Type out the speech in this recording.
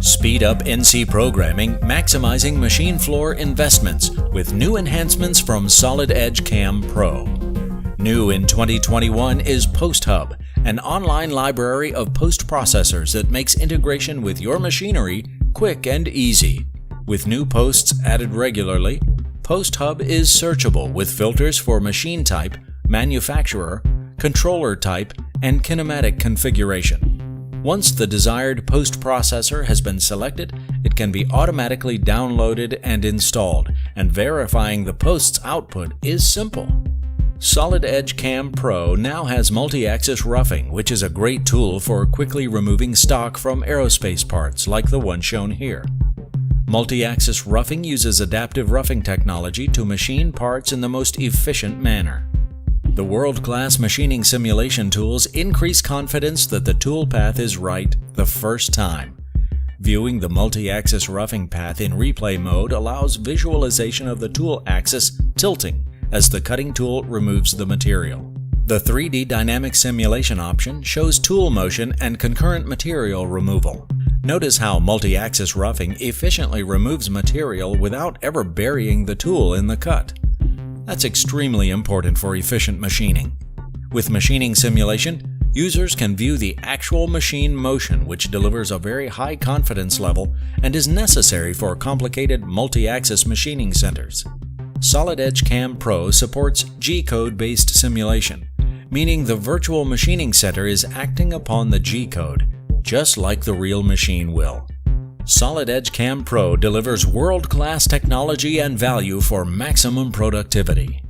Speed up NC programming, maximizing machine floor investments with new enhancements from Solid Edge CAM Pro. New in 2021 is Posthub, an online library of postprocessors that makes integration with your machinery quick and easy. With new posts added regularly, Posthub is searchable with filters for machine type, manufacturer, controller type, and kinematic configuration. Once the desired postprocessor has been selected, it can be automatically downloaded and installed, and verifying the post's output is simple. Solid Edge CAM Pro now has multi-axis roughing, which is a great tool for quickly removing stock from aerospace parts like the one shown here. Multi-axis roughing uses adaptive roughing technology to machine parts in the most efficient manner. The world-class machining simulation tools increase confidence that the tool path is right the first time. Viewing the multi-axis roughing path in replay mode allows visualization of the tool axis tilting as the cutting tool removes the material. The 3D dynamic simulation option shows tool motion and concurrent material removal. Notice how multi-axis roughing efficiently removes material without ever burying the tool in the cut. That's extremely important for efficient machining. With machining simulation, users can view the actual machine motion, which delivers a very high confidence level and is necessary for complicated multi-axis machining centers. Solid Edge CAM Pro supports G-code-based simulation, meaning the virtual machining center is acting upon the G-code, just like the real machine will. Solid Edge CAM Pro delivers world-class technology and value for maximum productivity.